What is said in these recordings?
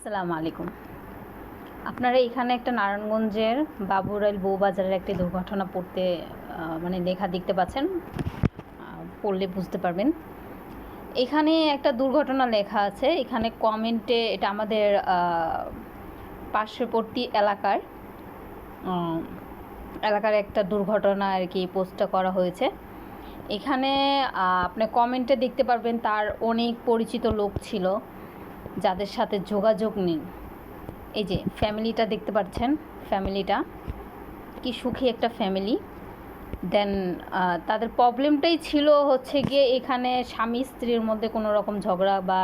আসসালামু আলাইকুম। আপনারা এখানে একটা নারায়ণগঞ্জের বাবুরাইল বউবাজারের একটি দুর্ঘটনা লেখা দেখতে পাচ্ছেন, পড়লে বুঝতে পারবেন। এখানে একটা দুর্ঘটনা লেখা আছে, এখানে কমেন্টে এটা আমাদের পার্শ্ববর্তী এলাকার একটা দুর্ঘটনা আর কি পোস্টটা করা হয়েছে। এখানে আপনি কমেন্টে দেখতে পারবেন তার অনেক পরিচিত লোক ছিল যাদের সাথে যোগাযোগ নেই। এই যে ফ্যামিলিটা দেখতে পাচ্ছেন, ফ্যামিলিটা কি সুখী একটা ফ্যামিলি। দেন তাদের প্রবলেমটাই ছিল হচ্ছে গিয়ে এখানে স্বামী স্ত্রীর মধ্যে কোনো রকম ঝগড়া বা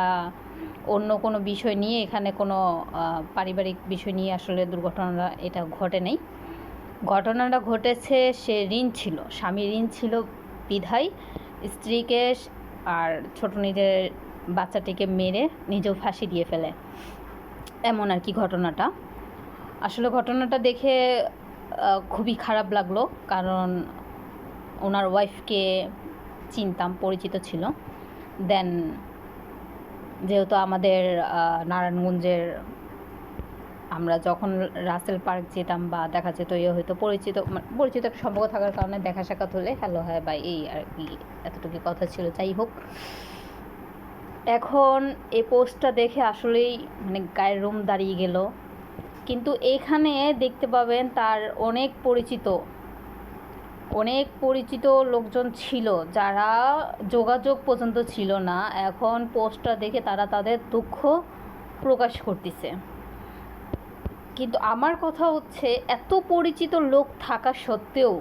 অন্য কোনো বিষয় নিয়ে, এখানে কোনো পারিবারিক বিষয় নিয়ে আসলে দুর্ঘটনাটা এটা ঘটে নাই। ঘটনাটা ঘটেছে সে ঋণ ছিল, স্বামী ঋণ ছিল বিধায় স্ত্রীকে আর ছোট নিজের বাচ্চাটিকে মেরে নিজেও ফাঁসি দিয়ে ফেলে, এমন আর কি ঘটনাটা। আসলে ঘটনাটা দেখে খুবই খারাপ লাগলো, কারণ ওনার ওয়াইফকে চিনতাম, পরিচিত ছিল। দেন যেহেতু আমাদের নারায়ণগঞ্জের আমরা যখন রাসেল পার্ক যেতাম বা দেখা যেত হয়তো পরিচিত একটা সম্পর্ক থাকার কারণে দেখা সাক্ষাৎ হলে হ্যালো হ্যাঁ বা এই আর কি এতটুকু কথা ছিল। যাই হোক, এখন এই পোস্টটা দেখে আসলেই গায়ের রোম দাঁড়িয়ে গেল। কিন্তু এখানে দেখতে পাবেন তার অনেক পরিচিত লোকজন ছিল যারা যোগাযোগ পর্যন্ত ছিল না। এখন পোস্টটা দেখে তারা তাদের দুঃখ প্রকাশ করতেছে। কিন্তু আমার কথা হচ্ছে, এত পরিচিত লোক থাকা সত্ত্বেও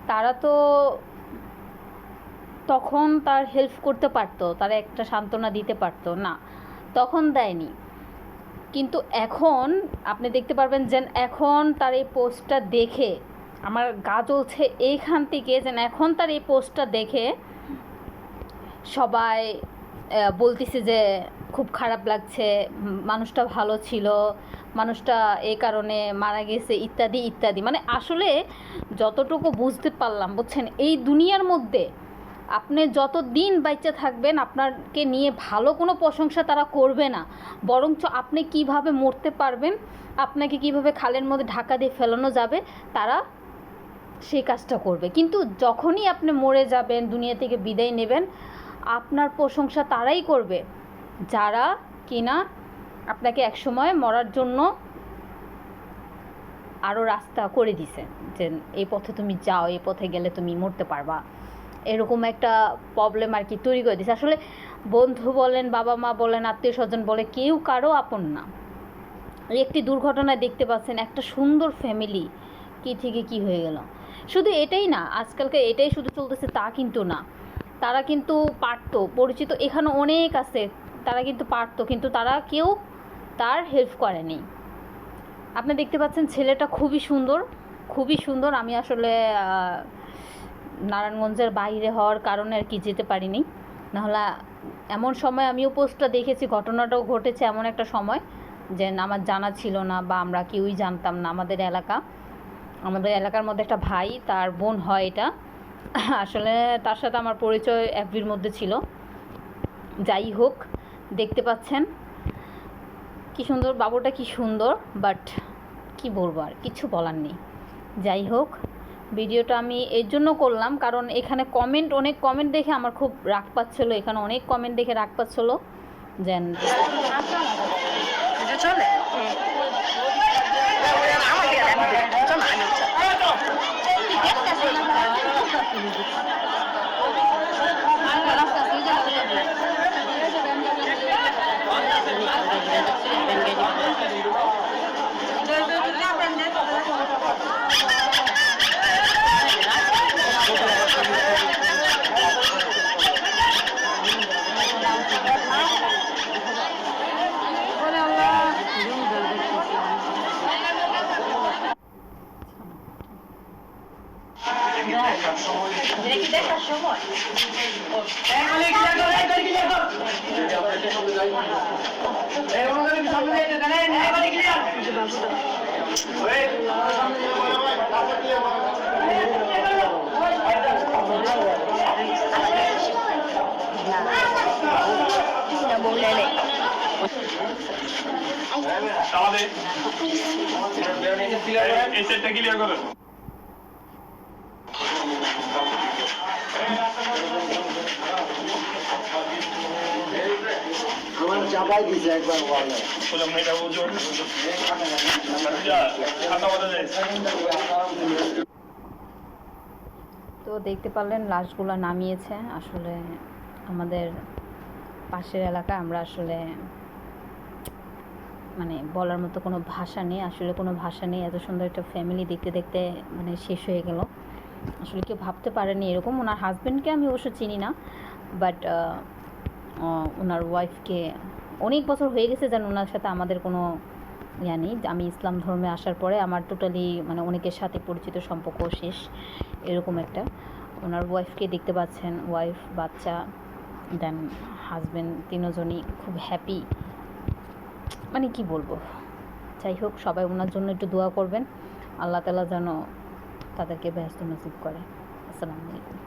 তারা তো তখন তার হেল্প করতে পারতো, তারা একটা সান্ত্বনা দিতে পারতো না, তখন দেয়নি। কিন্তু এখন আপনি দেখতে পারবেন যে এখন তার এই পোস্টটা দেখে আমার গা জ্বলছে এইখান থেকে, যেন এখন তার এই পোস্টটা দেখে সবাই বলতেছে যে খুব খারাপ লাগছে, মানুষটা ভালো ছিল, মানুষটা এই কারণে মারা গেছে, ইত্যাদি ইত্যাদি। আসলে যতটুকু বুঝতে পারলাম, বুঝছেন, এই দুনিয়ার মধ্যে আপনি যত দিন বাইচে থাকবেন আপনাকে নিয়ে ভালো কোনো প্রশংসা তারা করবে না, বরঞ্চ আপনি কিভাবে মরতে পারবেন, আপনাকে কিভাবে খালের মধ্যে ঢাকা দিয়ে ফেলানো যাবে, তারা সেই কাজটা করবে। কিন্তু যখনই আপনি মরে যাবেন, দুনিয়া থেকে বিদায় নেবেন, আপনার প্রশংসা তারাই করবে যারা কিনা আপনাকে একসময় মরার জন্য আরও রাস্তা করে দিছে, যে এই পথে তুমি যাও, এই পথে গেলে তুমি মরতে পারবা, এরকম একটা প্রবলেম আর কি তৈরি করে দিচ্ছে। আসলে বন্ধু বলেন, বাবা মা বলেন, আত্মীয় স্বজন বলে, কেউ কারো আপন না। একটি দুর্ঘটনায় দেখতে পাচ্ছেন একটা সুন্দর ফ্যামিলি কি থেকে কি হয়ে গেল। শুধু এটাই না, আজকালকে এটাই শুধু চলতেছে তা কিন্তু না, তারা কিন্তু পারতো, পরিচিত এখানে অনেক আছে, তারা কিন্তু পারতো, কিন্তু তারা কেউ তার হেল্প করেনি। আপনি দেখতে পাচ্ছেন ছেলেটা খুবই সুন্দর। আমি আসলে নারায়ণগঞ্জের বাইরে হওয়ার কারণে আর কি যেতে পারিনি, নাহলে এমন সময় আমিও পোস্টটা দেখেছি, ঘটনাটাও ঘটেছে এমন একটা সময় যে আমার জানা ছিল না বা আমরা কেউই জানতাম না। আমাদের এলাকার মধ্যে একটা ভাই, তার বোন হয় এটা, আসলে তার সাথে আমার পরিচয় এফবির মধ্যে ছিল। যাই হোক, দেখতে পাচ্ছেন কি সুন্দর, বাবুটা কি সুন্দর, বাট কি বলবো, আর কিছু বলার নেই। যাই হোক, ভিডিওটা আমি এর জন্য করলাম কারণ এখানে অনেক কমেন্ট দেখে আমার খুব রাগ পাচ্ছিলো, এখানে অনেক কমেন্ট দেখে রাগ পাচ্ছিলো যেন চলে দেখার সময় বললে আমাদের এই সেটটা ক্লিয়ার করেন। আমার চাপাই দিছে একবার ওয়ালে বললাম না এটা ওজন খাতা বলা যায়। তো দেখতে পারলেন লাশগুলো নামিয়েছে। আসলে আমাদের পাশের এলাকা, আমরা আসলে মানে বলার মতো কোনো ভাষা নেই, আসলে কোনো ভাষা নেই। এত সুন্দর একটা ফ্যামিলি দেখতে দেখতে মানে শেষ হয়ে গেল। আসলে কেউ ভাবতে পারেনি এরকম। ওনার হাজব্যান্ডকে আমি অবশ্য চিনি না, বাট ওনার ওয়াইফকে অনেক বছর হয়ে গেছে যেন ওনার সাথে আমাদের কোনো ইয়া নেই। আমি ইসলাম ধর্মে আসার পরে আমার টোটালি মানে অনেকের সাথে পরিচিত সম্পর্ক শেষ, এরকম একটা। ওনার ওয়াইফকে দেখতে পাচ্ছেন, ওয়াইফ, বাচ্চা, দেন হাজব্যান্ড, তিনজনই খুব হ্যাপি। মানে কি বলবো, যাই হোক, সবাই ওনার জন্য একটু দোয়া করবেন, আল্লাহ তাআলা যেন তাদেরকে ব্যস্ত নসিব করে। আসসালামু আলাইকুম।